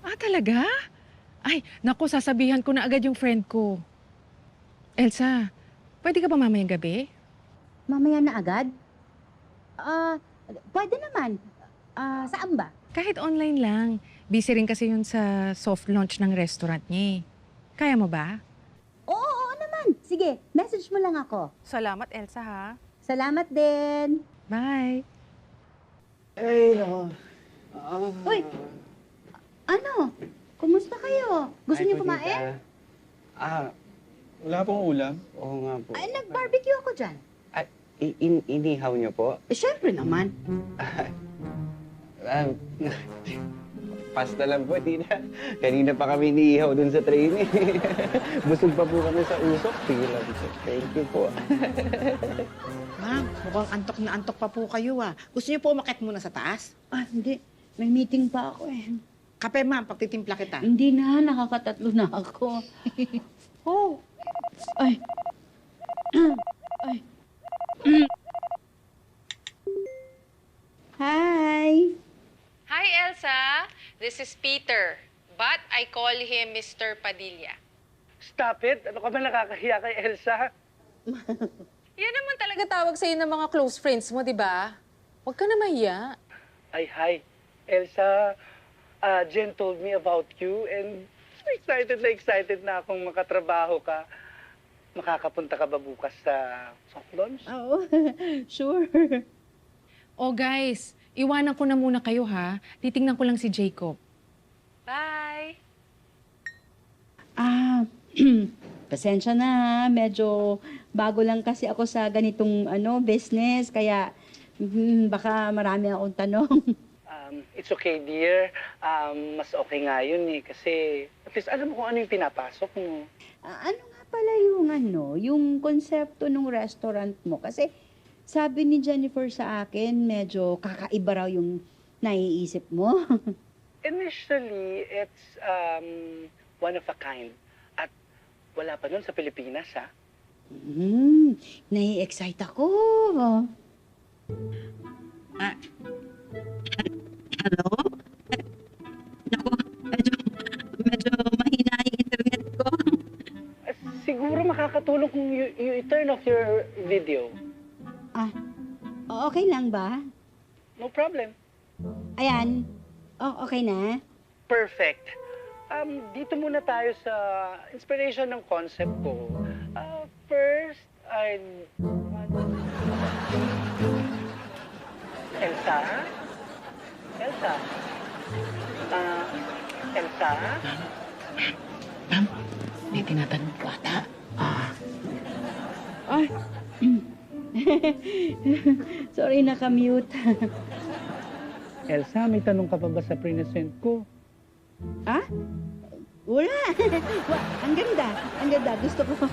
Ah, talaga? Ay, naku, sasabihan ko na agad yung friend ko. Elsa, pwede ka ba mamayang gabi? Mamaya na agad? Pwede naman. Saan ba? Kahit online lang. Busy rin kasi yun sa soft launch ng restaurant niya. Kaya mo ba? Oo naman. Sige, message mo lang ako. Salamat, Elsa, ha? Salamat din. Bye. Ay, nako. Uy, ano? Kumusta kayo? Gusto niyo kumain? Wala pong ulam. Oo nga po. Ay, nag-barbecue ako dyan. Inihaw niyo po? Syempre naman. Ah, pasta lang po, Tina. Kanina pa kami iniihaw dun sa train eh. Busog pa po kami sa usok. Sige lang po. Thank you po. Ma'am, mukhang antok na antok pa po kayo ah. Gusto niyo po umakyat muna sa taas? Hindi. May meeting pa ako eh. Kape ma'am, pagtitimpla kita. Hindi na, nakakatatlo na ako. Oh. Ay. Ay. Hi. Hi, Elsa. This is Peter, but I call him Mr. Padilla. Stop it! Ano ka ba nakakahiya kay Elsa? Yan naman talaga tawag sa'yo ng mga close friends mo, di ba? Huwag ka na mahiya. Ay, hi. Elsa, Jen told me about you and excited na akong makatrabaho ka. Makakapunta ka ba bukas sa soft launch? Oo, sure. Oh, guys, iwanan ko na muna kayo, ha? Titingnan ko lang si Jacob. Bye! Pasensya na ha. Medyo bago lang kasi ako sa ganitong business. Kaya baka marami akong tanong. It's okay, dear. Mas okay nga yun eh. Kasi at least alam mo kung ano yung pinapasok mo. Ano nga pala yung konsepto ng restaurant mo? Kasi sabi ni Jennifer sa akin, medyo kakaiba raw yung naiisip mo. Initially, it's one of a kind. At wala pa nun sa Pilipinas, ha? Nai-excite ako. Hello? Naku, medyo mahina yung internet ko. Siguro makakatulong kung you turn off your video. Okay lang ba? No problem. Ayan. Okay na? Perfect. Dito muna tayo sa inspiration ng concept ko. First, Elsa? Elsa? Elsa? Ma'am, may tinatanong po ata. Sorry, nakamute. Elsa, may tanong ka pa ba sa present ko? Wala. Ang ganda. Ang ganda. Gusto ko.